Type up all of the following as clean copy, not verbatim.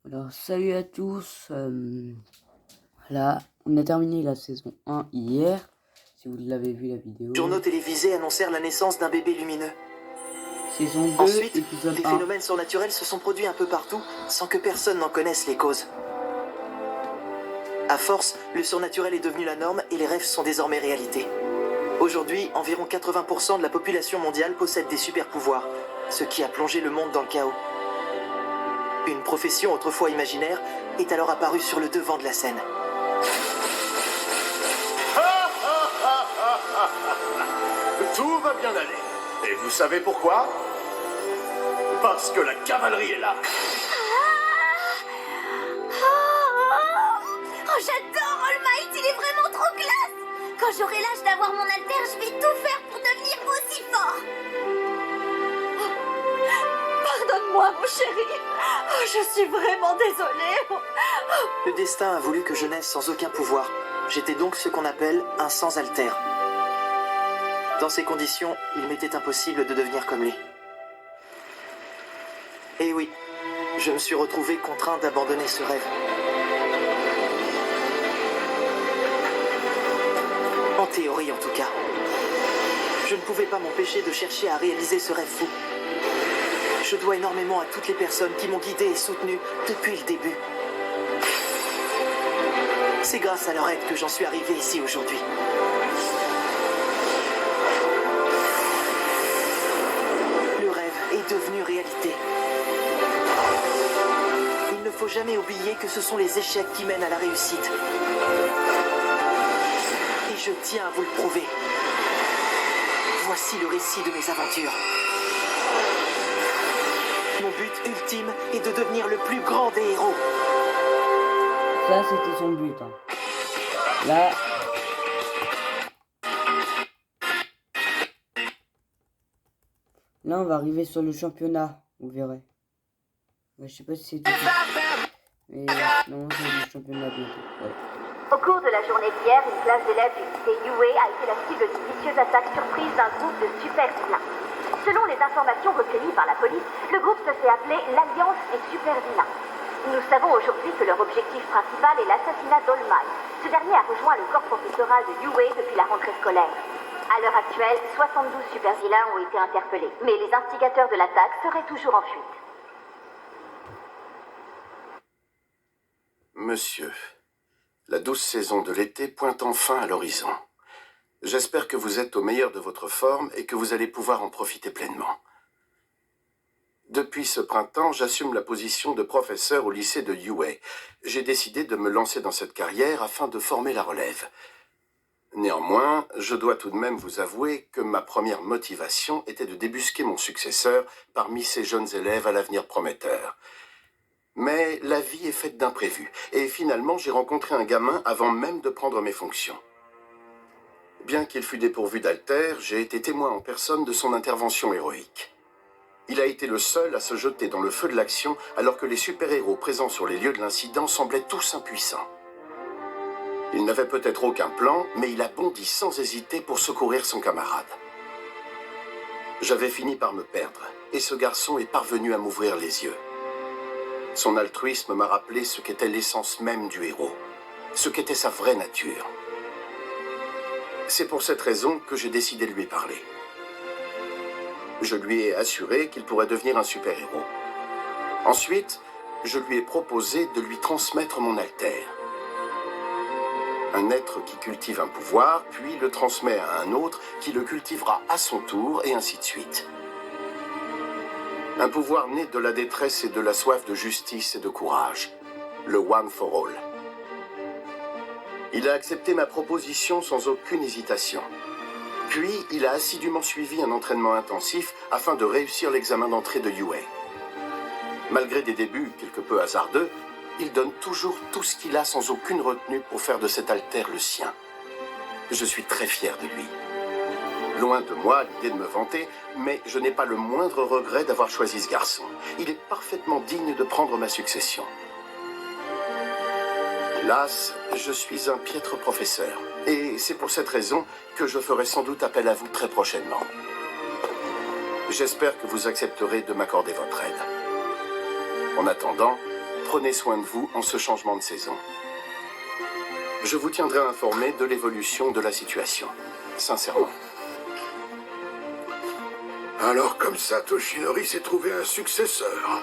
Alors, salut à tous. Là, on a terminé la saison 1 hier. Si vous l'avez vu la vidéo. Les journaux télévisés annoncèrent la naissance d'un bébé lumineux. Saison 2, Ensuite, épisode des 1. phénomènes surnaturels se sont produits un peu partout sans que personne n'en connaisse les causes. À force, le surnaturel est devenu la norme et les rêves sont désormais réalité. Aujourd'hui, environ 80% de la population mondiale possède des super-pouvoirs, ce qui a plongé le monde dans le chaos. Une profession autrefois imaginaire est alors apparue sur le devant de la scène. Tout va bien aller. Et vous savez pourquoi? Parce que la cavalerie est là. Oh, j'adore All Might, il est vraiment trop classe. Quand j'aurai l'âge d'avoir mon alter, je vais tout faire pour devenir aussi fort. Pardonne-moi, mon chéri. Oh, je suis vraiment désolée. Le destin a voulu que je naisse sans aucun pouvoir. J'étais donc ce qu'on appelle un sans-alter. Dans ces conditions, il m'était impossible de devenir comme lui. Et oui, je me suis retrouvé contraint d'abandonner ce rêve. En théorie, en tout cas. Je ne pouvais pas m'empêcher de chercher à réaliser ce rêve fou. Je dois énormément à toutes les personnes qui m'ont guidé et soutenu depuis le début. C'est grâce à leur aide que j'en suis arrivé ici aujourd'hui. Le rêve est devenu réalité. Il ne faut jamais oublier que ce sont les échecs qui mènent à la réussite. Et je tiens à vous le prouver. Voici le récit de mes aventures. Mon but ultime est de devenir le plus grand des héros. Ça, c'était son but. Là. Là, on va arriver sur le championnat. Vous verrez. Ouais, je sais pas si c'était. Mais non, c'est le championnat bientôt. Ouais. Au cours de la journée d'hier, une classe d'élèves du lycée Yue a été la cible d'une vicieuse attaque surprise d'un groupe de super vilains. Selon les informations recueillies par la police, le groupe se fait appeler l'Alliance des super vilains. Nous savons aujourd'hui que leur objectif principal est l'assassinat d'All Might. Ce dernier a rejoint le corps professoral de Yue depuis la rentrée scolaire. À l'heure actuelle, 72 super vilains ont été interpellés, mais les instigateurs de l'attaque seraient toujours en fuite. Monsieur, la douce saison de l'été pointe enfin à l'horizon. J'espère que vous êtes au meilleur de votre forme et que vous allez pouvoir en profiter pleinement. Depuis ce printemps, j'assume la position de professeur au lycée de Yue. J'ai décidé de me lancer dans cette carrière afin de former la relève. Néanmoins, je dois tout de même vous avouer que ma première motivation était de débusquer mon successeur parmi ces jeunes élèves à l'avenir prometteur. Mais la vie est faite d'imprévus, et finalement j'ai rencontré un gamin avant même de prendre mes fonctions. Bien qu'il fût dépourvu d'alter, j'ai été témoin en personne de son intervention héroïque. Il a été le seul à se jeter dans le feu de l'action alors que les super-héros présents sur les lieux de l'incident semblaient tous impuissants. Il n'avait peut-être aucun plan, mais il a bondi sans hésiter pour secourir son camarade. J'avais fini par me perdre, et ce garçon est parvenu à m'ouvrir les yeux. Son altruisme m'a rappelé ce qu'était l'essence même du héros, ce qu'était sa vraie nature. C'est pour cette raison que j'ai décidé de lui parler. Je lui ai assuré qu'il pourrait devenir un super-héros. Ensuite, je lui ai proposé de lui transmettre mon alter. Un être qui cultive un pouvoir, puis le transmet à un autre qui le cultivera à son tour, et ainsi de suite. Un pouvoir né de la détresse et de la soif de justice et de courage. Le One for All. Il a accepté ma proposition sans aucune hésitation. Puis, il a assidûment suivi un entraînement intensif afin de réussir l'examen d'entrée de Yue. Malgré des débuts quelque peu hasardeux, il donne toujours tout ce qu'il a sans aucune retenue pour faire de cet alter le sien. Je suis très fier de lui. Loin de moi l'idée de me vanter, mais je n'ai pas le moindre regret d'avoir choisi ce garçon. Il est parfaitement digne de prendre ma succession. Hélas, je suis un piètre professeur, et c'est pour cette raison que je ferai sans doute appel à vous très prochainement. J'espère que vous accepterez de m'accorder votre aide. En attendant, prenez soin de vous en ce changement de saison. Je vous tiendrai informé de l'évolution de la situation. Sincèrement. Alors comme ça, Toshinori s'est trouvé un successeur.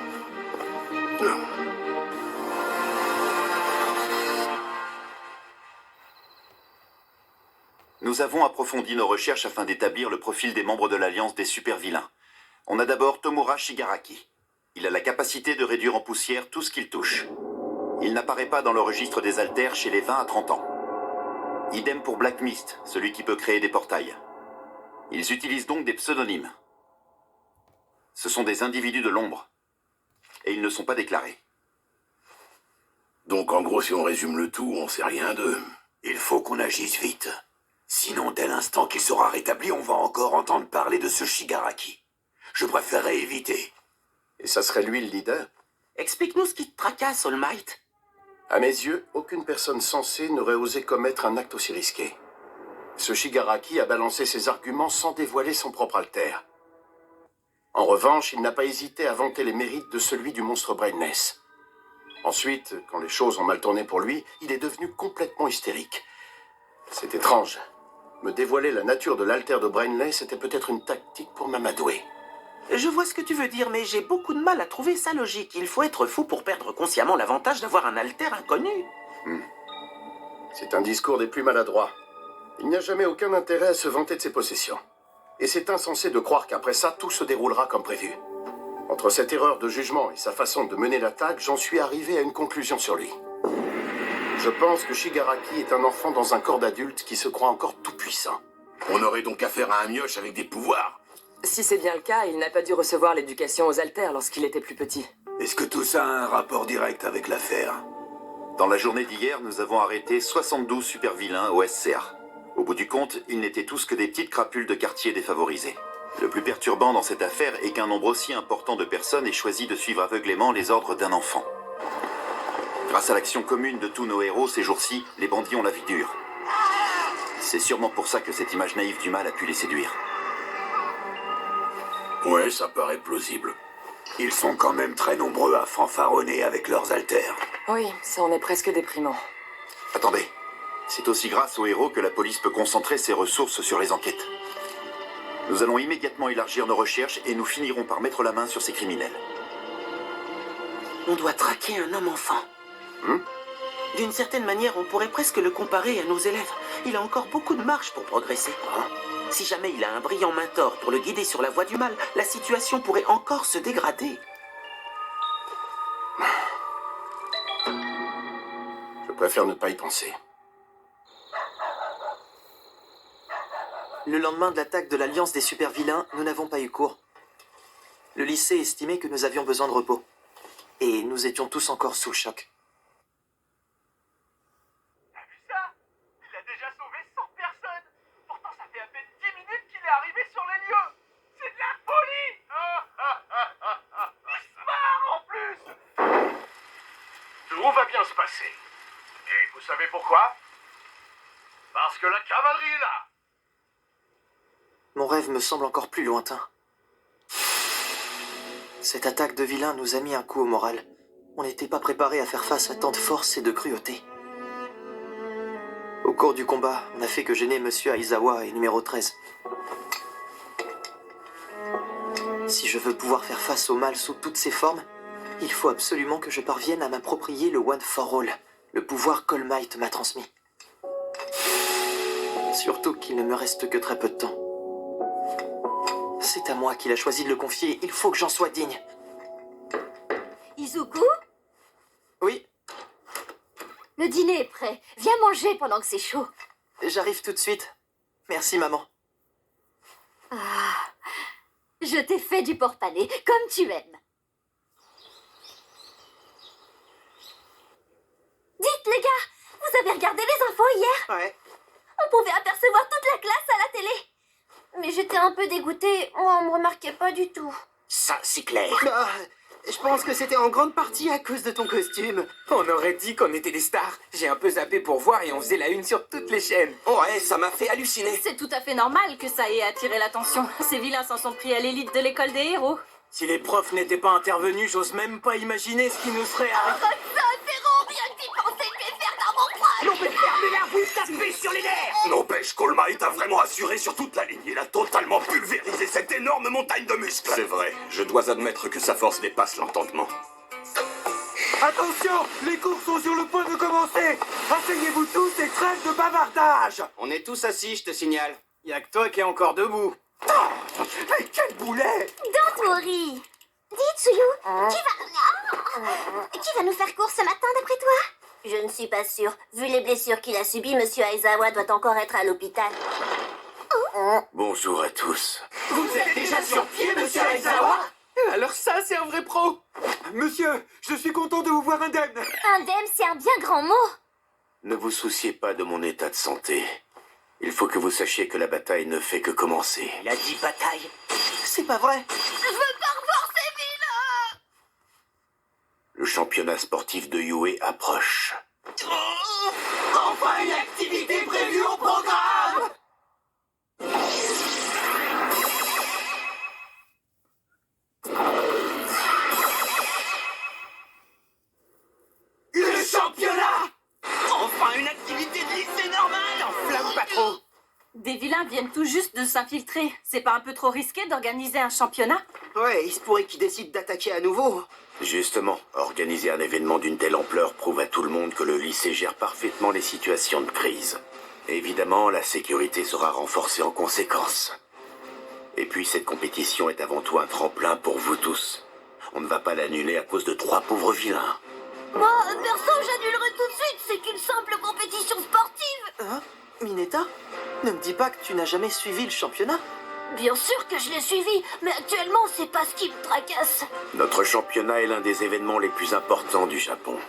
Nous avons approfondi nos recherches afin d'établir le profil des membres de l'Alliance des super-vilains. On a d'abord Tomura Shigaraki. Il a la capacité de réduire en poussière tout ce qu'il touche. Il n'apparaît pas dans le registre des alters chez les 20 à 30 ans. Idem pour Black Mist, celui qui peut créer des portails. Ils utilisent donc des pseudonymes. Ce sont des individus de l'ombre. Et ils ne sont pas déclarés. Donc en gros, si on résume le tout, on sait rien d'eux. Il faut qu'on agisse vite. Sinon, dès l'instant qu'il sera rétabli, on va encore entendre parler de ce Shigaraki. Je préférerais éviter. Et ça serait lui le leader? Explique-nous ce qui te tracasse, All Might. À mes yeux, aucune personne sensée n'aurait osé commettre un acte aussi risqué. Ce Shigaraki a balancé ses arguments sans dévoiler son propre alter. En revanche, il n'a pas hésité à vanter les mérites de celui du monstre Brainless. Ensuite, quand les choses ont mal tourné pour lui, il est devenu complètement hystérique. C'est étrange. Me dévoiler la nature de l'alter de Brainless était peut-être une tactique pour m'amadouer. Je vois ce que tu veux dire, mais j'ai beaucoup de mal à trouver ça logique. Il faut être fou pour perdre consciemment l'avantage d'avoir un alter inconnu. C'est un discours des plus maladroits. Il n'y a jamais aucun intérêt à se vanter de ses possessions. Et c'est insensé de croire qu'après ça, tout se déroulera comme prévu. Entre cette erreur de jugement et sa façon de mener l'attaque, j'en suis arrivé à une conclusion sur lui. Je pense que Shigaraki est un enfant dans un corps d'adulte qui se croit encore tout puissant. On aurait donc affaire à un mioche avec des pouvoirs. Si c'est bien le cas, il n'a pas dû recevoir l'éducation aux alters lorsqu'il était plus petit. Est-ce que tout ça a un rapport direct avec l'affaire? Dans la journée d'hier, nous avons arrêté 72 super-vilains au SCA. Au bout du compte, ils n'étaient tous que des petites crapules de quartiers défavorisés. Le plus perturbant dans cette affaire est qu'un nombre aussi important de personnes ait choisi de suivre aveuglément les ordres d'un enfant. Grâce à l'action commune de tous nos héros ces jours-ci, les bandits ont la vie dure. C'est sûrement pour ça que cette image naïve du mal a pu les séduire. Ouais, ça paraît plausible. Ils sont quand même très nombreux à fanfaronner avec leurs alters. Oui, ça en est presque déprimant. Attendez, c'est aussi grâce aux héros que la police peut concentrer ses ressources sur les enquêtes. Nous allons immédiatement élargir nos recherches et nous finirons par mettre la main sur ces criminels. On doit traquer un homme-enfant. D'une certaine manière, on pourrait presque le comparer à nos élèves. Il a encore beaucoup de marge pour progresser. Si jamais il a un brillant mentor pour le guider sur la voie du mal, la situation pourrait encore se dégrader. Je préfère ne pas y penser. Le lendemain de l'attaque de l'Alliance des super-vilains, nous n'avons pas eu cours. Le lycée estimait que nous avions besoin de repos. Et nous étions tous encore sous le choc. T'as vu ça? Il a déjà sauvé 100 personnes. Pourtant, ça fait à peine 10 minutes qu'il est arrivé sur les lieux. C'est de la folie. Il se marre en plus. Tout va bien se passer. Et vous savez pourquoi? Parce que la cavalerie est là. Mon rêve me semble encore plus lointain. Cette attaque de vilains nous a mis un coup au moral. On n'était pas préparé à faire face à tant de force et de cruauté. Au cours du combat, on a fait que gêner Monsieur Aizawa et numéro 13. Si je veux pouvoir faire face au mal sous toutes ses formes, il faut absolument que je parvienne à m'approprier le One for All, le pouvoir qu'All Might m'a transmis. Surtout qu'il ne me reste que très peu de temps. C'est à moi qu'il a choisi de le confier, il faut que j'en sois digne. Izuku, Oui, le dîner est prêt. Viens manger pendant que c'est chaud. j'arrive tout de suite. Merci maman. Je t'ai fait du porc-pané, comme tu aimes. Dites les gars, vous avez regardé les infos hier? Ouais. On pouvait apercevoir toute la classe à la télé. Mais j'étais un peu dégoûtée, on me remarquait pas du tout. Ça, c'est clair. Je pense que c'était en grande partie à cause de ton costume. On aurait dit qu'on était des stars. J'ai un peu zappé pour voir et on faisait la une sur toutes les chaînes. Ouais, ça m'a fait halluciner. C'est tout à fait normal que ça ait attiré l'attention. Ces vilains s'en sont pris à l'élite de l'école des héros. Si les profs n'étaient pas intervenus, j'ose même pas imaginer ce qui nous serait arrivé. N'empêche, Colma t'a vraiment assuré sur toute la ligne. Il a totalement pulvérisé cette énorme montagne de muscles. C'est vrai, je dois admettre que sa force dépasse l'entendement. Attention, les cours sont sur le point de commencer. Asseyez-vous tous et trêve de bavardage. On est tous assis, je te signale. Y a que toi qui es encore debout. Oh, mais quel boulet! Don't worry. Dis, Tsuyu, qui va nous faire cours ce matin d'après toi? Je ne suis pas sûre. Vu les blessures qu'il a subies, Monsieur Aizawa doit encore être à l'hôpital. Bonjour à tous. Vous êtes déjà sur pied, Monsieur Aizawa? Alors ça, c'est un vrai pro. Monsieur, je suis content de vous voir indemne. Indemne, c'est un bien grand mot. Ne vous souciez pas de mon état de santé. Il faut que vous sachiez que la bataille ne fait que commencer. Il a dit bataille. C'est pas vrai. Je veux pas revoir ces vilains. Le championnat sportif de Yue approche. Enfin une activité prévue au programme. Le championnat. Enfin une activité de lycée normal. N'enflamme pas trop. Des vilains viennent tout juste de s'infiltrer. C'est pas un peu trop risqué d'organiser un championnat? Ouais, il se pourrait qu'ils décident d'attaquer à nouveau. Justement, organiser un événement d'une telle ampleur prouve à tout le monde que le lycée gère parfaitement les situations de crise. Évidemment, la sécurité sera renforcée en conséquence. Et puis, cette compétition est avant tout un tremplin pour vous tous. On ne va pas l'annuler à cause de 3 pauvres vilains. Moi, perso, j'annulerai tout de suite. C'est qu'une simple compétition sportive. Hein? Mineta? Ne me dis pas que tu n'as jamais suivi le championnat. Bien sûr que je l'ai suivi, mais actuellement, c'est pas ce qui me tracasse. Notre championnat est l'un des événements les plus importants du Japon.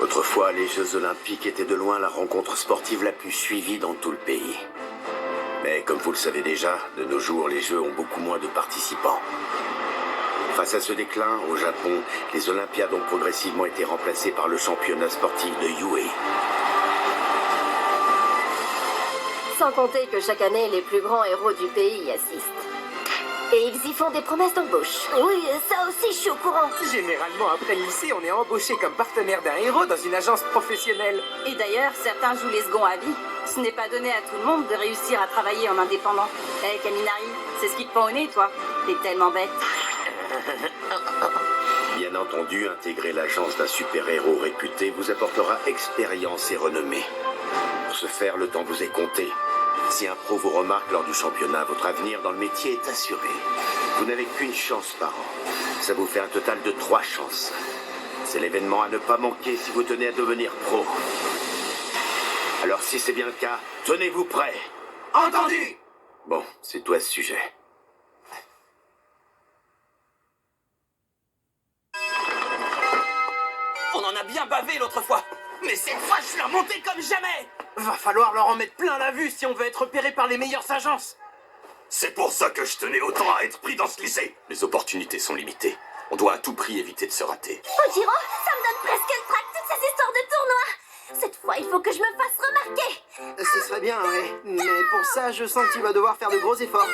Autrefois, les Jeux Olympiques étaient de loin la rencontre sportive la plus suivie dans tout le pays. Mais comme vous le savez déjà, de nos jours, les Jeux ont beaucoup moins de participants. Face à ce déclin, au Japon, les Olympiades ont progressivement été remplacées par le championnat sportif de Yue. Sans compter que chaque année, les plus grands héros du pays y assistent. Et ils y font des promesses d'embauche. Oui, ça aussi, je suis au courant. Généralement, après le lycée, on est embauché comme partenaire d'un héros dans une agence professionnelle. Et d'ailleurs, certains jouent les seconds à vie. Ce n'est pas donné à tout le monde de réussir à travailler en indépendant. Hé, Kaminari, c'est ce qui te pend au nez, toi. T'es tellement bête. Bien entendu, intégrer l'agence d'un super-héros réputé vous apportera expérience et renommée. Pour ce faire, le temps vous est compté. Si un pro vous remarque lors du championnat, votre avenir dans le métier est assuré. Vous n'avez qu'une chance par an. Ça vous fait un total de 3 chances. C'est l'événement à ne pas manquer si vous tenez à devenir pro. Alors si c'est bien le cas, tenez-vous prêts. Entendu. Bon, c'est tout à ce sujet. On en a bien bavé l'autre fois. Mais cette fois, je suis remonté comme jamais. Va falloir leur en mettre plein la vue si on veut être repéré par les meilleures agences. C'est pour ça que je tenais autant à être pris dans ce lycée. Les opportunités sont limitées. On doit à tout prix éviter de se rater. Ojiro, ça me donne presque le trac, toutes ces histoires de tournois. Cette fois, il faut que je me fasse remarquer. Ce serait bien, ouais. Mais pour ça, je sens que tu vas devoir faire de gros efforts.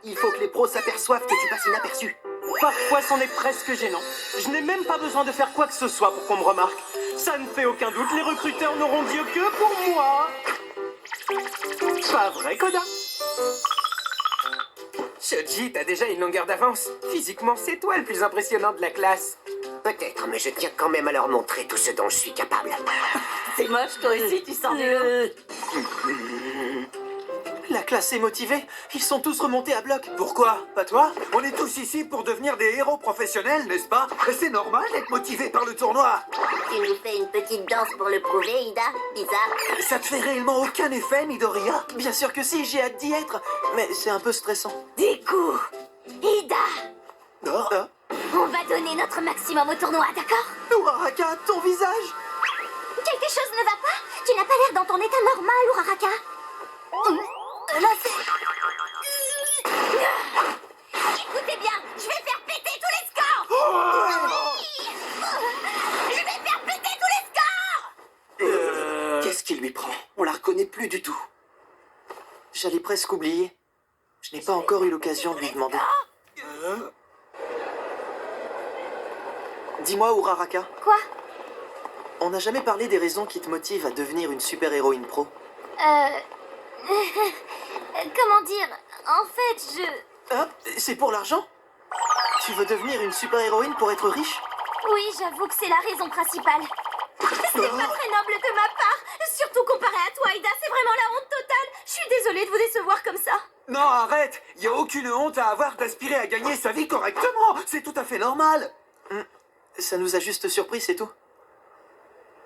Il faut que les pros s'aperçoivent que tu passes inaperçu. Parfois, c'en est presque gênant. Je n'ai même pas besoin de faire quoi que ce soit pour qu'on me remarque. Ça ne fait aucun doute, les recruteurs n'auront Dieu que pour moi. Pas vrai, Koda? Shoji, t'as déjà une longueur d'avance. Physiquement, c'est toi le plus impressionnant de la classe. Peut-être, mais je tiens quand même à leur montrer tout ce dont je suis capable. C'est moche, toi aussi, tu sors du lot. La classe est motivée. Ils sont tous remontés à bloc. Pourquoi? Pas toi? On est tous ici pour devenir des héros professionnels, n'est-ce pas? C'est normal d'être motivé par le tournoi. Tu nous fais une petite danse pour le prouver, Ida? Bizarre. Ça te fait réellement aucun effet, Midoriya? Bien sûr que si, j'ai hâte d'y être. Mais c'est un peu stressant. Des coups. Ida, Oh, on va donner notre maximum au tournoi, d'accord? Uraraka, ton visage! Quelque chose ne va pas? Tu n'as pas l'air dans ton état normal, Uraraka. Là, c'est... Écoutez bien, je vais faire péter tous les scores. Je vais faire péter tous les scores. Qu'est-ce qui lui prend? On la reconnaît plus du tout. J'allais presque oublier. Je n'ai pas encore eu l'occasion de lui demander. Dis-moi, Uraraka, Quoi on n'a jamais parlé des raisons qui te motivent à devenir une super-héroïne pro. Comment dire? En fait, Ah, c'est pour l'argent? Tu veux devenir une super-héroïne pour être riche? Oui, j'avoue que c'est la raison principale. C'est pas très noble de ma part, surtout comparé à toi, Aida, c'est vraiment la honte totale. Je suis désolée de vous décevoir comme ça. Non, arrête. Y a aucune honte à avoir d'aspirer à gagner sa vie correctement. C'est tout à fait normal. Ça nous a juste surpris, c'est tout.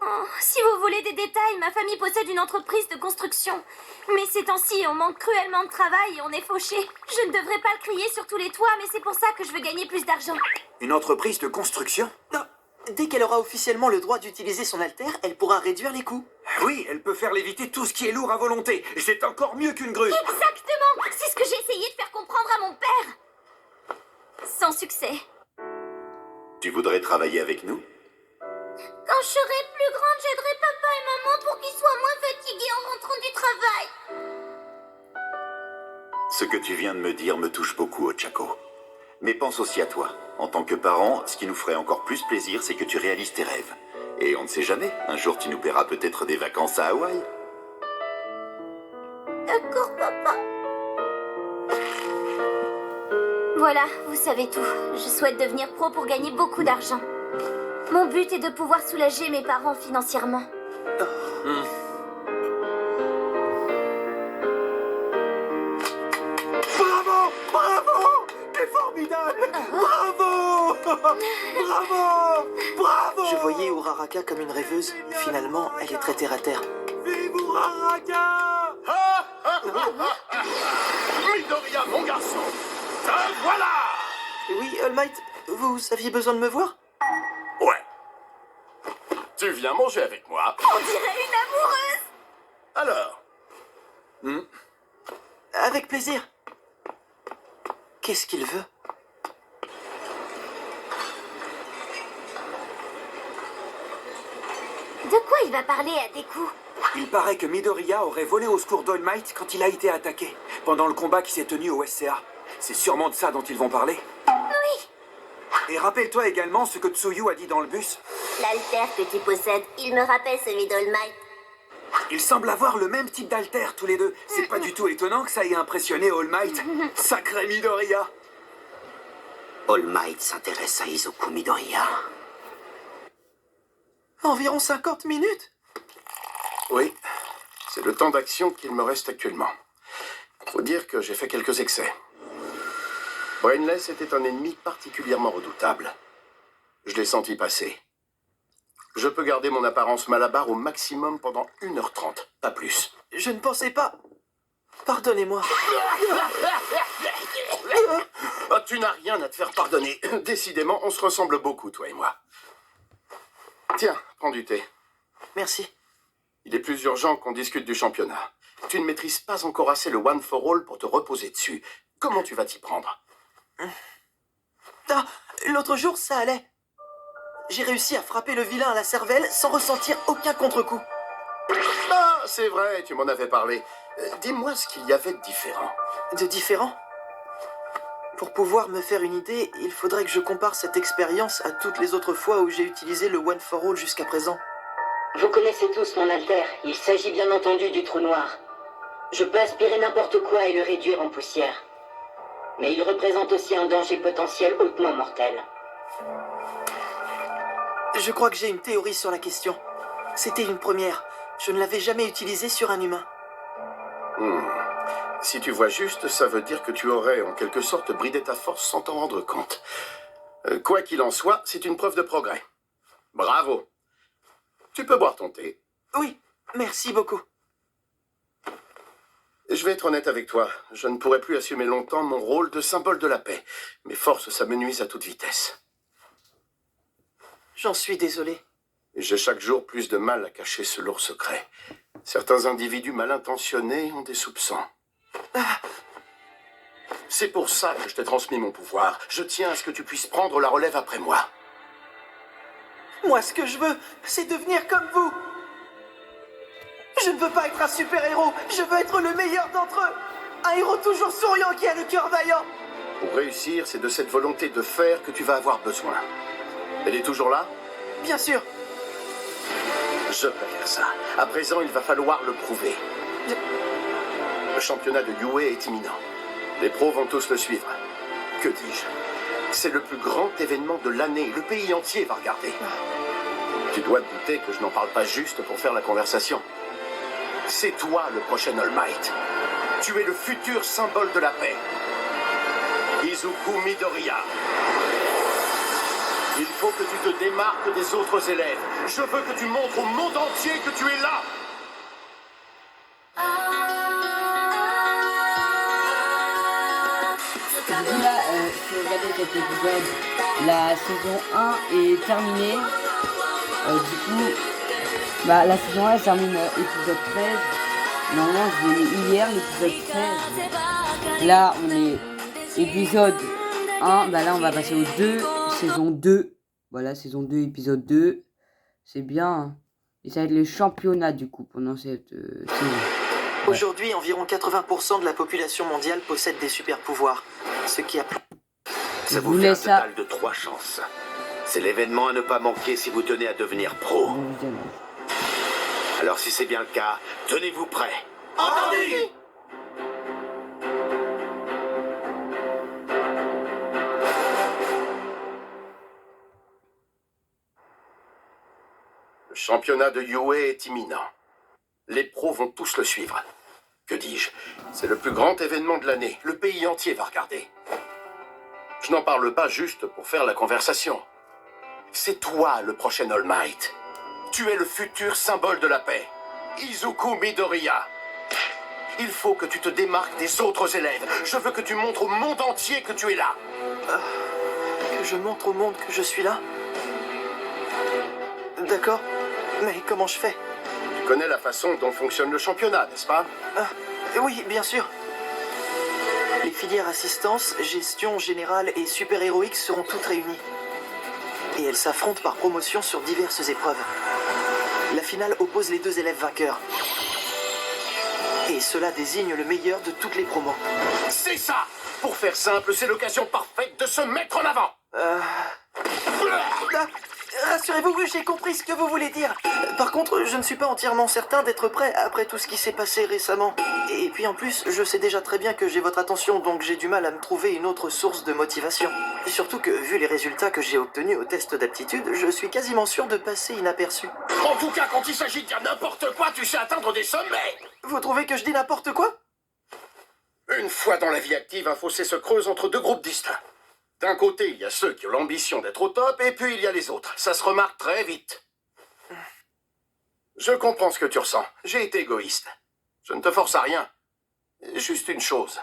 Oh, si vous voulez des détails, ma famille possède une entreprise de construction. Mais ces temps-ci, on manque cruellement de travail et on est fauché. Je ne devrais pas le crier sur tous les toits, mais c'est pour ça que je veux gagner plus d'argent. Une entreprise de construction? Non. Dès qu'elle aura officiellement le droit d'utiliser son altère, elle pourra réduire les coûts. Oui, elle peut faire léviter tout ce qui est lourd à volonté. C'est encore mieux qu'une grue. Exactement. C'est ce que j'ai essayé de faire comprendre à mon père. Sans succès. Tu voudrais travailler avec nous? Quand je serai plus grande, j'aiderai papa et maman pour qu'ils soient moins fatigués en rentrant du travail. Ce que tu viens de me dire me touche beaucoup, Ochako. Mais pense aussi à toi. En tant que parent, ce qui nous ferait encore plus plaisir, c'est que tu réalises tes rêves. Et on ne sait jamais, un jour tu nous paieras peut-être des vacances à Hawaï. D'accord, papa. Voilà, vous savez tout. Je souhaite devenir pro pour gagner beaucoup d'argent. Mon but est de pouvoir soulager mes parents financièrement. Bravo! Bravo! T'es formidable! Bravo! Bravo! Bravo! Je voyais Uraraka comme une rêveuse. Finalement, elle est très terre-à-terre. Vive Uraraka! Midoriya, mon garçon! Te voilà! Oui, All Might, vous aviez besoin de me voir? Ouais. Tu viens manger avec moi? On dirait une amoureuse! Alors? Avec plaisir. Qu'est-ce qu'il veut? De quoi il va parler à Deku? Il paraît que Midoriya aurait volé au secours d'All Might quand il a été attaqué, pendant le combat qui s'est tenu au SCA. C'est sûrement de ça dont ils vont parler. Oui. Et rappelle-toi également ce que Tsuyu a dit dans le bus. L'altère que tu possèdes, il me rappelle celui d'All Might. Ils semblent avoir le même type d'alter tous les deux. C'est pas du tout étonnant que ça ait impressionné All Might. Sacré Midoriya. All Might s'intéresse à Izuku Midoriya. Environ 50 minutes? Oui, c'est le temps d'action qu'il me reste actuellement. Faut dire que j'ai fait quelques excès. Brainless était un ennemi particulièrement redoutable. Je l'ai senti passer. Je peux garder mon apparence malabar au maximum pendant 1h30, pas plus. Je ne pensais pas... Pardonnez-moi. Ah, tu n'as rien à te faire pardonner. Décidément, on se ressemble beaucoup, toi et moi. Tiens, prends du thé. Merci. Il est plus urgent qu'on discute du championnat. Tu ne maîtrises pas encore assez le One for All pour te reposer dessus. Comment tu vas t'y prendre? Ah, l'autre jour, ça allait. J'ai réussi à frapper le vilain à la cervelle sans ressentir aucun contre-coup. Ah, c'est vrai, tu m'en avais parlé. Dis-moi ce qu'il y avait de différent. De différent? Pour pouvoir me faire une idée, il faudrait que je compare cette expérience à toutes les autres fois où j'ai utilisé le One for All jusqu'à présent. Vous connaissez tous mon alter. Il s'agit bien entendu du trou noir. Je peux aspirer n'importe quoi et le réduire en poussière. Mais il représente aussi un danger potentiel hautement mortel. Je crois que j'ai une théorie sur la question. C'était une première. Je ne l'avais jamais utilisé sur un humain. Si tu vois juste, ça veut dire que tu aurais en quelque sorte bridé ta force sans t'en rendre compte. Quoi qu'il en soit, c'est une preuve de progrès. Bravo. Tu peux boire ton thé. Oui, merci beaucoup. Je vais être honnête avec toi. Je ne pourrai plus assumer longtemps mon rôle de symbole de la paix. Mes forces s'amenuisent à toute vitesse. J'en suis désolé. J'ai chaque jour plus de mal à cacher ce lourd secret. Certains individus mal intentionnés ont des soupçons. C'est pour ça que je t'ai transmis mon pouvoir. Je tiens à ce que tu puisses prendre la relève après moi. Moi, ce que je veux, c'est devenir comme vous. Je ne veux pas être un super-héros. Je veux être le meilleur d'entre eux. Un héros toujours souriant qui a le cœur vaillant. Pour réussir, c'est de cette volonté de faire que tu vas avoir besoin. Elle est toujours là? Bien sûr. Je préfère ça. À présent, il va falloir le prouver. Le championnat de UA est imminent. Les pros vont tous le suivre. Que dis-je? C'est le plus grand événement de l'année. Le pays entier va regarder. Tu dois te douter que je n'en parle pas juste pour faire la conversation. C'est toi le prochain All Might. Tu es le futur symbole de la paix. Izuku Midoriya. Il faut que tu te démarques des autres élèves. Je veux que tu montres au monde entier que tu es là. Là, si vous regardez cet épisode, la saison 1 est terminée. Du coup, bah, la saison 1 elle termine épisode 13. Normalement, je l'ai mis hier, l'épisode 13. Là, on est épisode 1. Bah là, on va passer au 2, saison 2. Voilà, saison 2, épisode 2. C'est bien. Hein. Et ça va être le championnat, du coup, pendant cette saison. Aujourd'hui, environ 80% de la population mondiale possède des super pouvoirs. Ce qui a... Ça vous fait un total de 3 chances. C'est l'événement à ne pas manquer si vous tenez à devenir pro. Alors si c'est bien le cas, tenez-vous prêts. Entendu! Le championnat de UA est imminent. Les pros vont tous le suivre. Que dis-je? C'est le plus grand événement de l'année. Le pays entier va regarder. Je n'en parle pas juste pour faire la conversation. C'est toi le prochain All Might. Tu es le futur symbole de la paix. Izuku Midoriya. Il faut que tu te démarques des autres élèves. Je veux que tu montres au monde entier que tu es là. Que je montre au monde que je suis là? D'accord, mais comment je fais? Tu connais la façon dont fonctionne le championnat, n'est-ce pas? Oui, bien sûr. Les filières assistance, gestion générale et super-héroïque seront toutes réunies. Et elles s'affrontent par promotion sur diverses épreuves. La finale oppose les 2 élèves vainqueurs. Et cela désigne le meilleur de toutes les promos. C'est ça! Pour faire simple, c'est l'occasion parfaite de se mettre en avant! Rassurez-vous, j'ai compris ce que vous voulez dire. Par contre, je ne suis pas entièrement certain d'être prêt après tout ce qui s'est passé récemment. Et puis en plus, je sais déjà très bien que j'ai votre attention, donc j'ai du mal à me trouver une autre source de motivation. Et surtout que, vu les résultats que j'ai obtenus au test d'aptitude, je suis quasiment sûr de passer inaperçu. En tout cas, quand il s'agit de dire n'importe quoi, tu sais atteindre des sommets! Vous trouvez que je dis n'importe quoi? Une fois dans la vie active, un fossé se creuse entre 2 groupes distincts. D'un côté, il y a ceux qui ont l'ambition d'être au top, et puis il y a les autres. Ça se remarque très vite. Je comprends ce que tu ressens. J'ai été égoïste. Je ne te force à rien. Juste une chose.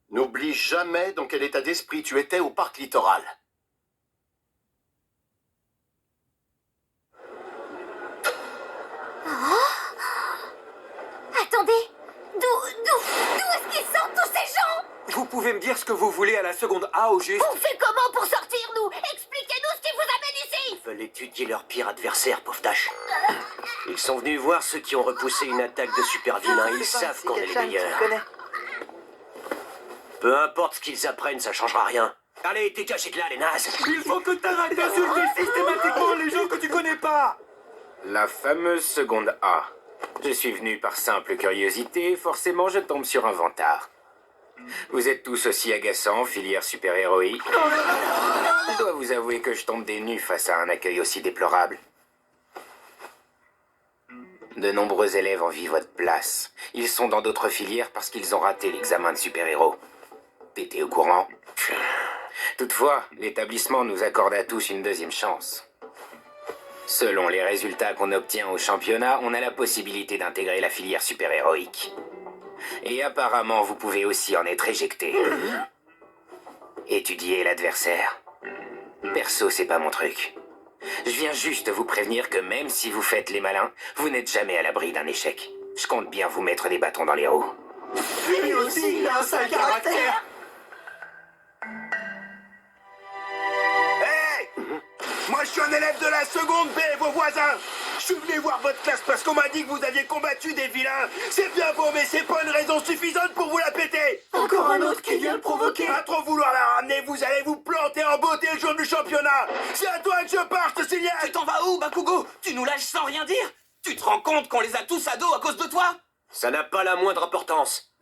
N'oublie jamais dans quel état d'esprit tu étais au parc littoral. Attendez, d'où est-ce qu'ils sortent tous ces gens? Vous pouvez me dire ce que vous voulez à la seconde A au juste? On fait comment pour sortir, nous? Expliquez-nous ce qui vous amène ici! Ils veulent étudier leur pire adversaire, pauvre Dash. Ils sont venus voir ceux qui ont repoussé une attaque de super vilains. Ils savent qu'on est les meilleurs. Peu importe ce qu'ils apprennent, ça changera rien. Allez, dégagez de là, les nazes! Il faut que t'arrêtes d'insulter systématiquement les gens que tu connais pas! La fameuse seconde A. Je suis venu par simple curiosité, forcément je tombe sur un vantard. Vous êtes tous aussi agaçants, filière super-héroïque. Je dois vous avouer que je tombe des nues face à un accueil aussi déplorable. De nombreux élèves envient votre place. Ils sont dans d'autres filières parce qu'ils ont raté l'examen de super-héros. T'étais au courant? Toutefois, l'établissement nous accorde à tous une deuxième chance. Selon les résultats qu'on obtient au championnat, on a la possibilité d'intégrer la filière super-héroïque. Et apparemment, vous pouvez aussi en être éjecté. Étudier l'adversaire. Perso, c'est pas mon truc. Je viens juste vous prévenir que même si vous faites les malins, vous n'êtes jamais à l'abri d'un échec. Je compte bien vous mettre des bâtons dans les roues. Lui aussi, il a un sale caractère. Moi, je suis un élève de la seconde B, vos voisins. Je suis venu voir votre classe parce qu'on m'a dit que vous aviez combattu des vilains. C'est bien beau, mais c'est pas une raison suffisante pour vous la péter. Encore un autre qui vient le provoquer. À trop vouloir la ramener, vous allez vous planter en beauté le jour du championnat. C'est à toi que je pars, je te signale. Tu t'en vas où, Bakugo? Tu nous lâches sans rien dire? Tu te rends compte qu'on les a tous à dos à cause de toi? Ça n'a pas la moindre importance.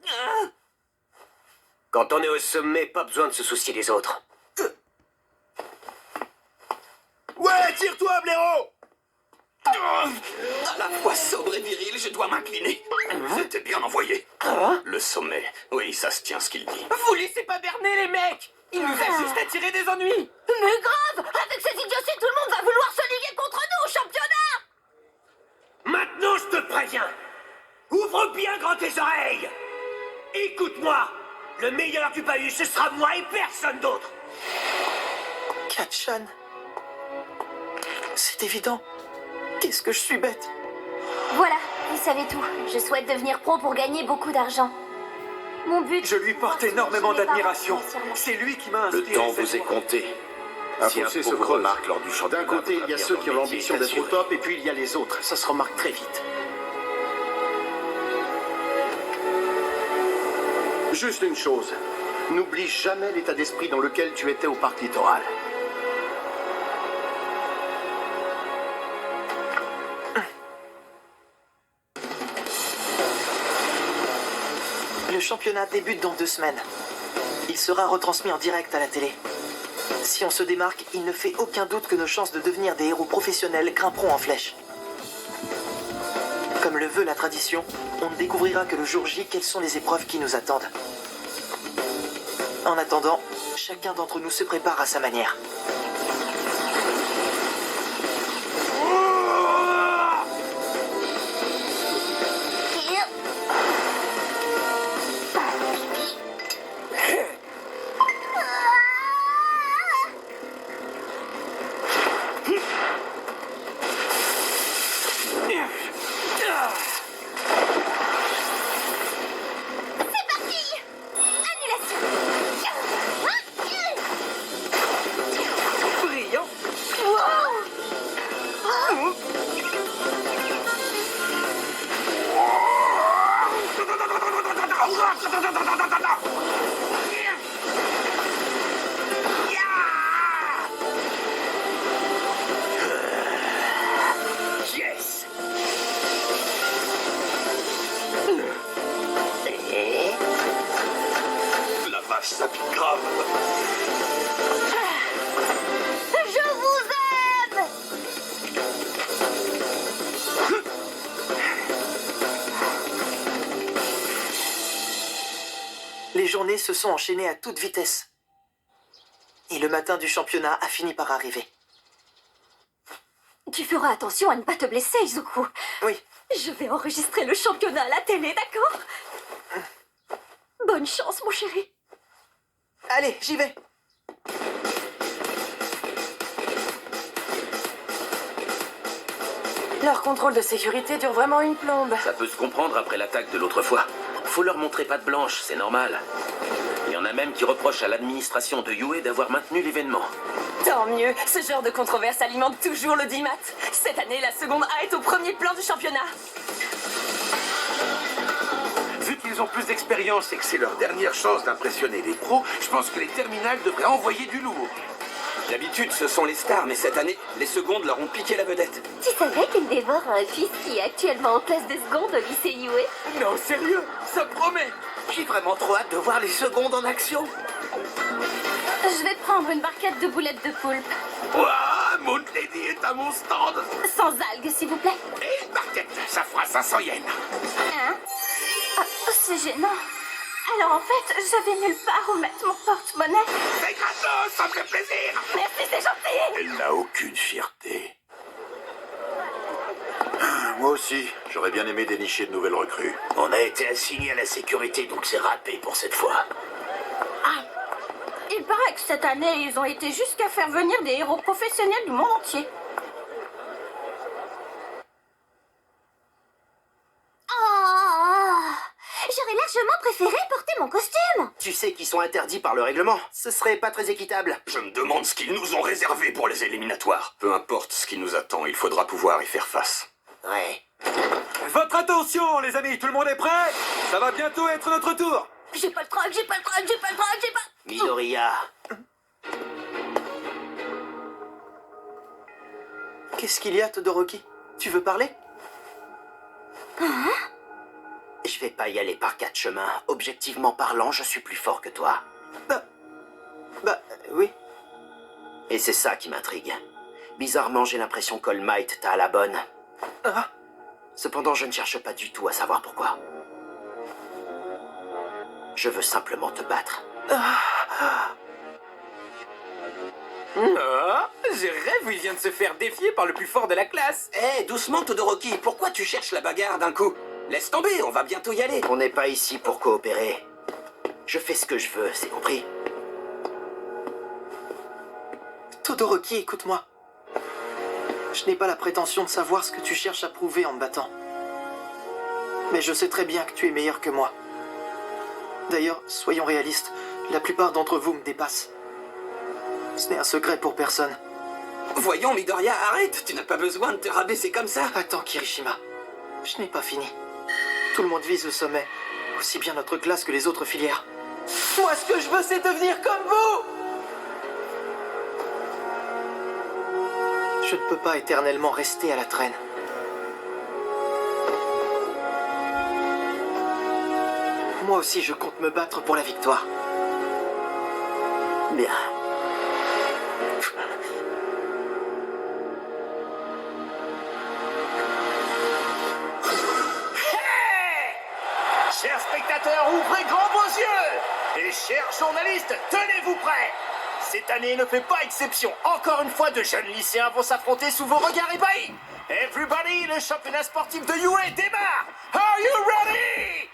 Quand on est au sommet, pas besoin de se soucier des autres. Ouais, tire-toi, blaireau. À la fois sobre et viril, je dois m'incliner. C'était bien envoyé. Le sommet. Oui, ça se tient ce qu'il dit. Vous laissez pas berner les mecs. Il nous a juste attiré des ennuis. Mais grave! Avec cette idiotie, tout le monde va vouloir se liguer contre nous au championnat! Maintenant, je te préviens. Ouvre bien grand tes oreilles. Écoute-moi. Le meilleur du bahut, ce sera moi et personne d'autre. Katchan. C'est évident. Qu'est-ce que je suis bête. Voilà, vous savez tout. Je souhaite devenir pro pour gagner beaucoup d'argent. Mon but... Je lui porte énormément d'admiration. C'est lui qui m'a Le inspiré. temps vous est compté. Si un fossé se pauvre creuse. remarque lors du championnat, D'un côté, il y a ceux qui ont l'ambition d'être au assuré. top, et puis il y a les autres. Ça se remarque très vite. Juste une chose. N'oublie jamais l'état d'esprit dans lequel tu étais au parc littoral. Le championnat débute dans 2 semaines. Il sera retransmis en direct à la télé. Si on se démarque, il ne fait aucun doute que nos chances de devenir des héros professionnels grimperont en flèche. Comme le veut la tradition, on ne découvrira que le jour J quelles sont les épreuves qui nous attendent. En attendant, chacun d'entre nous se prépare à sa manière. Yes. La vache, ça pique grave. Je vous aime! Les journées se sont enchaînées à toute vitesse. Et le matin du championnat a fini par arriver. Tu feras attention à ne pas te blesser, Izuku. Oui. Je vais enregistrer le championnat à la télé, d'accord? Bonne chance, mon chéri. Allez, j'y vais. Leur contrôle de sécurité dure vraiment une plombe. Ça peut se comprendre après l'attaque de l'autre fois. Faut leur montrer patte blanche, c'est normal. Il y en a même qui reprochent à l'administration de UA d'avoir maintenu l'événement. Tant mieux, ce genre de controverse alimente toujours le DIMAT. Cette année, la seconde A est au premier plan du championnat. Vu qu'ils ont plus d'expérience et que c'est leur dernière chance d'impressionner les pros, je pense que les terminales devraient envoyer du lourd. D'habitude, ce sont les stars, mais cette année, les secondes leur ont piqué la vedette. Tu savais qu'il dévore un fils qui est actuellement en classe des secondes au lycée Yue? Non, sérieux, ça promet. J'ai vraiment trop hâte de voir les secondes en action. Je vais prendre une barquette de boulettes de poulpe. Ouah, Moon Lady est à mon stand. Sans algues, s'il vous plaît. Et une barquette, ça fera 500 yens. Hein? Ah, c'est gênant. Alors en fait, j'avais nulle part où mettre mon porte-monnaie. C'est gratos, ça me fait plaisir. Merci, c'est gentil. Elle n'a aucune fierté. Moi aussi, j'aurais bien aimé dénicher de nouvelles recrues. On a été assigné à la sécurité, donc c'est râpé pour cette fois. Ah, il paraît que cette année, ils ont été jusqu'à faire venir des héros professionnels du monde entier. J'aurais largement préféré porter mon costume. Tu sais qu'ils sont interdits par le règlement. Ce serait pas très équitable. Je me demande ce qu'ils nous ont réservé pour les éliminatoires. Peu importe ce qui nous attend, il faudra pouvoir y faire face. Ouais. Votre attention, les amis, tout le monde est prêt? Ça va bientôt être notre tour. J'ai pas le trac, j'ai pas le trac, j'ai pas le trac, j'ai pas... Midoriya. Qu'est-ce qu'il y a, Todoroki? Tu veux parler? Je vais pas y aller par 4 chemins. Objectivement parlant, je suis plus fort que toi. Oui. Et c'est ça qui m'intrigue. Bizarrement, j'ai l'impression qu'All Might t'a à la bonne. Cependant, je ne cherche pas du tout à savoir pourquoi. Je veux simplement te battre. Je rêve où il vient de se faire défier par le plus fort de la classe. Doucement, Todoroki. Pourquoi tu cherches la bagarre d'un coup? Laisse tomber, on va bientôt y aller. On n'est pas ici pour coopérer. Je fais ce que je veux, c'est compris? Todoroki, écoute-moi. Je n'ai pas la prétention de savoir ce que tu cherches à prouver en me battant. Mais je sais très bien que tu es meilleur que moi. D'ailleurs, soyons réalistes, la plupart d'entre vous me dépassent. Ce n'est un secret pour personne. Voyons, Midoriya, arrête. Tu n'as pas besoin de te rabaisser comme ça. Attends, Kirishima. Je n'ai pas fini. Tout le monde vise le sommet. Aussi bien notre classe que les autres filières. Moi, ce que je veux, c'est devenir comme vous! Je ne peux pas éternellement rester à la traîne. Moi aussi, je compte me battre pour la victoire. Bien. Chers spectateurs, ouvrez grand vos yeux! Et chers journalistes, tenez-vous prêts! Cette année ne fait pas exception. Encore une fois, de jeunes lycéens vont s'affronter sous vos regards ébahis. Everybody, le championnat sportif de UA démarre! Are you ready?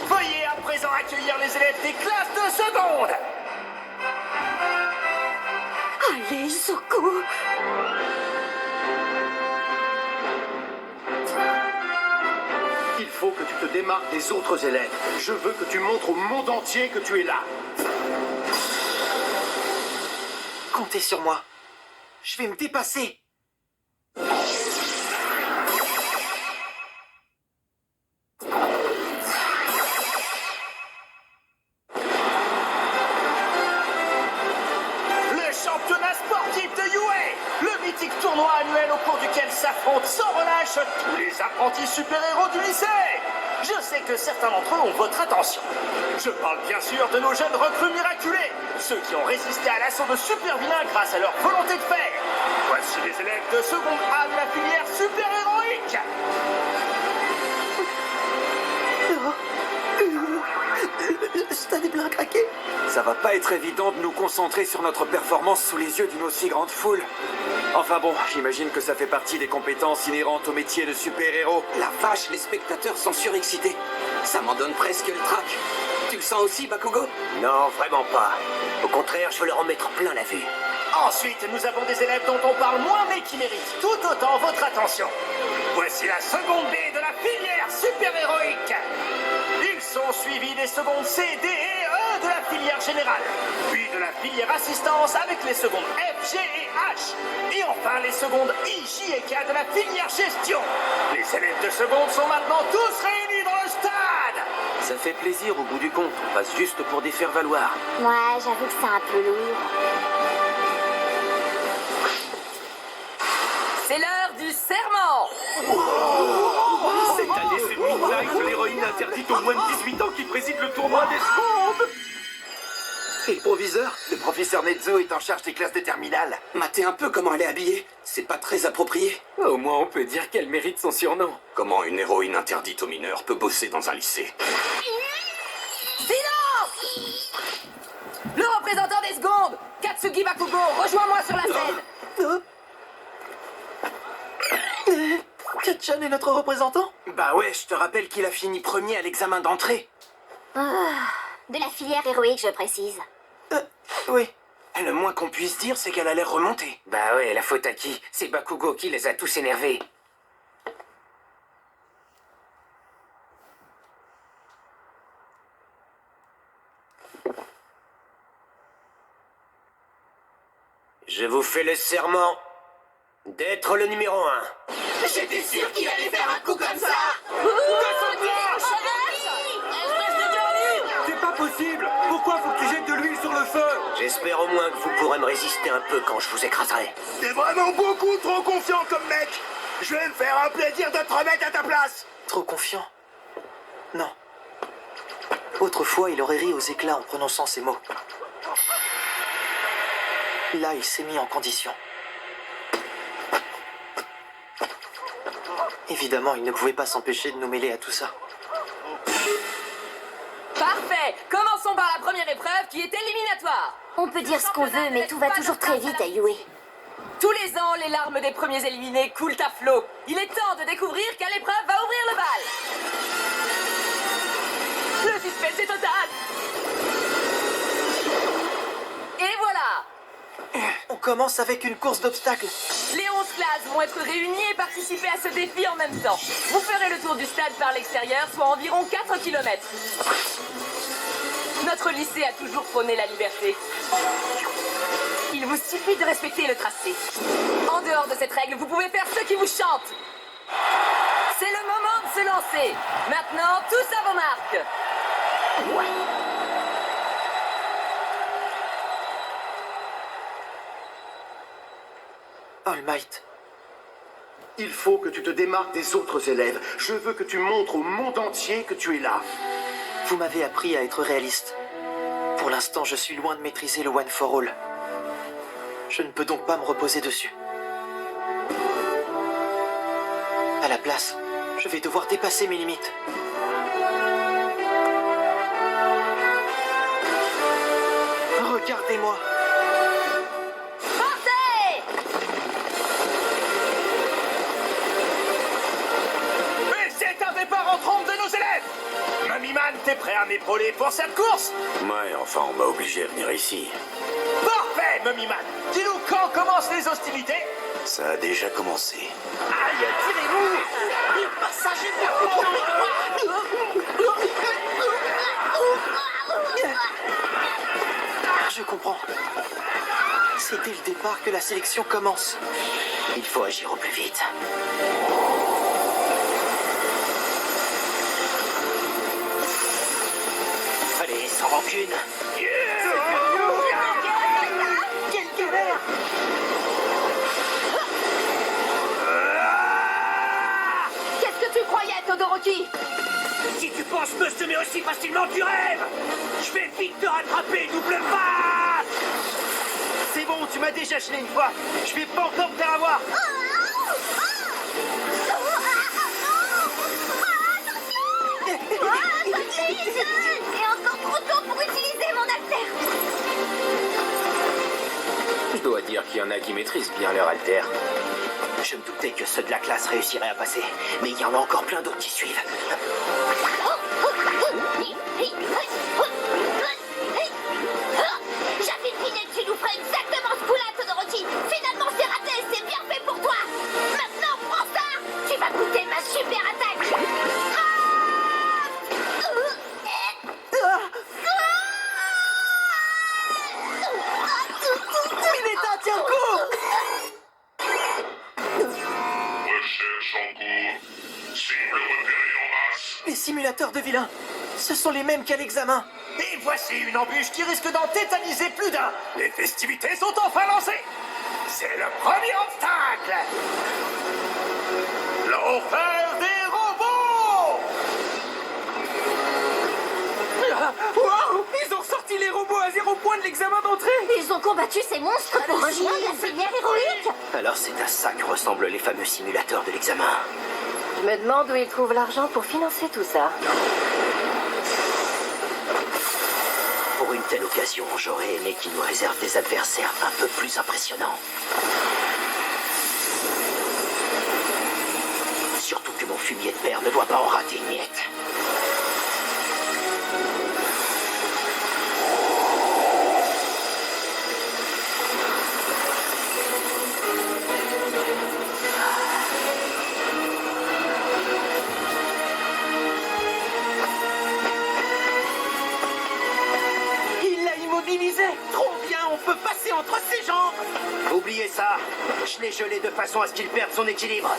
Veuillez à présent accueillir les élèves des classes de seconde. Allez, Zuko. Il faut que tu te démarques des autres élèves. Je veux que tu montres au monde entier que tu es là. Comptez sur moi. Je vais me dépasser. Le championnat sportif de UA, le mythique tournoi annuel au cours duquel s'affrontent sans relâche tous les apprentis super-héros du lycée. Je sais que certains d'entre eux ont votre attention. Je parle bien sûr de nos jeunes recrues miraculés, ceux qui ont résisté à l'assaut de super vilains grâce à leur volonté de faire. Voici les élèves de seconde A de la filière super-héroïque. Stan est plein à craquer. Ça va pas être évident de nous concentrer sur notre performance sous les yeux d'une aussi grande foule. Enfin bon, j'imagine que ça fait partie des compétences inhérentes au métier de super-héros. La vache, les spectateurs sont surexcités. Ça m'en donne presque le trac. Tu le sens aussi, Bakugo? Non, vraiment pas. Au contraire, je veux leur en mettre plein la vue. Ensuite, nous avons des élèves dont on parle moins mais qui méritent tout autant votre attention. Voici la seconde B de la filière super-héroïque. Ils sont suivis des secondes C, D et E de la filière générale, puis de la filière assistance avec les secondes F, G et H, et enfin les secondes I, J et K de la filière gestion. Les élèves de seconde sont maintenant tous réunis dans le stade. Ça fait plaisir au bout du compte. On passe juste pour des faire-valoir. Ouais, j'avoue que c'est un peu lourd. C'est l'heure du serment. Cette année, c'est Midnight, l'héroïne interdite aux moins de 18 ans qui préside le tournoi des secondes. Et le proviseur? Le professeur Nezo est en charge des classes de terminale. Matez un peu comment elle est habillée. C'est pas très approprié. Au moins, on peut dire qu'elle mérite son surnom. Comment une héroïne interdite aux mineurs peut bosser dans un lycée? Silence! Le représentant des secondes, Katsugi Bakugo, rejoins-moi sur la scène. Katchan est notre représentant? Bah ouais, je te rappelle qu'il a fini premier à l'examen d'entrée. De la filière héroïque, je précise. Oui. Le moins qu'on puisse dire, c'est qu'elle a l'air remontée. Bah ouais, la faute à qui? C'est Bakugo qui les a tous énervés. Je vous fais le serment D'être le numéro 1. J'étais sûr qu'il allait faire un coup comme ça. C'est pas possible! Pourquoi faut que tu jettes de l'huile sur le feu? J'espère au moins que vous pourrez me résister un peu quand je vous écraserai. T'es vraiment beaucoup trop confiant comme mec. Je vais me faire un plaisir de te remettre à ta place. Trop confiant? Non. Autrefois, il aurait ri aux éclats en prononçant ces mots. Là, il s'est mis en condition. Évidemment, il ne pouvait pas s'empêcher de nous mêler à tout ça. Parfait. Commençons par la première épreuve qui est éliminatoire. On peut dire ce qu'on veut, mais tout va toujours très vite à Yue. Tous les ans, les larmes des premiers éliminés coulent à flot. Il est temps de découvrir quelle épreuve va ouvrir le bal. Le suspense est total. Et voilà. On commence avec une course d'obstacles. Les 11 classes vont être réunies et participer à ce défi en même temps. Vous ferez le tour du stade par l'extérieur, soit environ 4 km. Notre lycée a toujours prôné la liberté. Il vous suffit de respecter le tracé. En dehors de cette règle, vous pouvez faire ce qui vous chante. C'est le moment de se lancer. Maintenant, tous à vos marques. All Might. Il faut que tu te démarques des autres élèves. Je veux que tu montres au monde entier que tu es là. Vous m'avez appris à être réaliste. Pour l'instant, je suis loin de maîtriser le One for All. Je ne peux donc pas me reposer dessus. À la place, je vais devoir dépasser mes limites. Regardez-moi. Et c'est un départ en trompe de nos élèves. Mamiman, t'es prêt à m'épauler pour cette course? Ouais, enfin, on m'a obligé à venir ici. Parfait, Mamiman. Dis-nous quand commencent les hostilités? Ça a déjà commencé. Aïe, tirez-vous. Le passage est Je comprends. C'est dès le départ que la sélection commence. Il faut agir au plus vite. Allez, sans rancune. Quelle galère! Qu'est-ce que tu croyais, Todoroki? Si tu penses me semer aussi facilement, tu rêves. Je vais vite te rattraper, double passe. C'est bon, tu m'as déjà gelé une fois. Je vais pas encore te faire avoir. Et encore trop tôt pour utiliser mon alter. Je dois dire qu'il y en a qui maîtrisent bien leur alter. Je me doutais que ceux de la classe réussiraient à passer, mais il y en a encore plein d'autres qui suivent. J'avais deviné que tu nous ferais exactement ce coup-là, Todoroki. Finalement, c'est raté, c'est bien fait pour toi. Maintenant, prends ça. Tu vas goûter ma super attaque. Mineta, tiens le coup. Recherche en cours. Cible repérée en masse. Les simulateurs de vilains, ce sont les mêmes qu'à l'examen. Et voici une embûche qui risque d'en tétaniser plus d'un. Les festivités sont enfin lancées. C'est le premier obstacle. L'enfer des robots. Wow! Ils ont sorti les robots à 0 point de l'examen d'entrée! Ils ont combattu ces monstres pour rejoindre la filière héroïque. Alors c'est à ça que ressemblent les fameux simulateurs de l'examen. Je me demande où ils trouvent l'argent pour financer tout ça. Pour une telle occasion, j'aurais aimé qu'ils nous réservent des adversaires un peu plus impressionnants. Surtout que mon fumier de père ne doit pas en rater une miette. Il l'a immobilisé. Trop bien, on peut passer entre ses jambes. Oubliez ça. Empêche-les gelés de façon à ce qu'il perde son équilibre.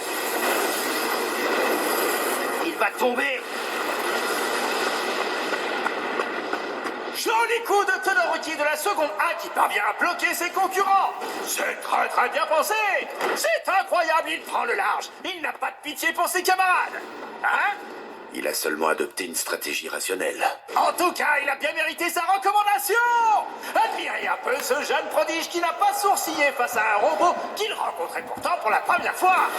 Il va tomber. Joli coup de Todoroki de la seconde A qui parvient à bloquer ses concurrents. C'est très très bien pensé. C'est incroyable, il prend le large. Il n'a pas de pitié pour ses camarades. Hein? Il a seulement adopté une stratégie rationnelle. En tout cas, il a bien mérité sa recommandation. Admirez un peu ce jeune prodige qui n'a pas sourcillé face à un robot qu'il rencontrait pourtant pour la première fois.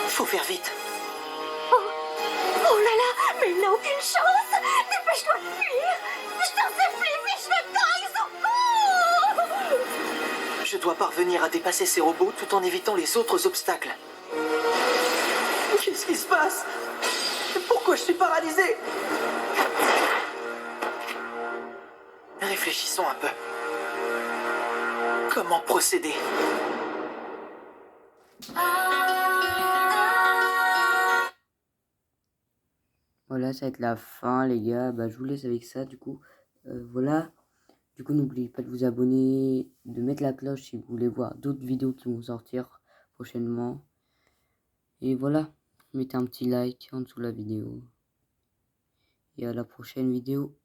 Faut faire vite. Oh là là, mais il n'a aucune chance. Dépêche-toi de fuir. Je t'en supplie, fiche le temps, ils sont courts. Je dois parvenir à dépasser ces robots tout en évitant les autres obstacles. Qu'est-ce qui se passe? Pourquoi je suis paralysé? Réfléchissons un peu. Comment procéder? Voilà, ça va être la fin, les gars. Bah, je vous laisse avec ça, du coup. Voilà. Du coup, n'oubliez pas de vous abonner, de mettre la cloche si vous voulez voir d'autres vidéos qui vont sortir prochainement. Et voilà. Mettez un petit like en dessous de la vidéo. Et à la prochaine vidéo.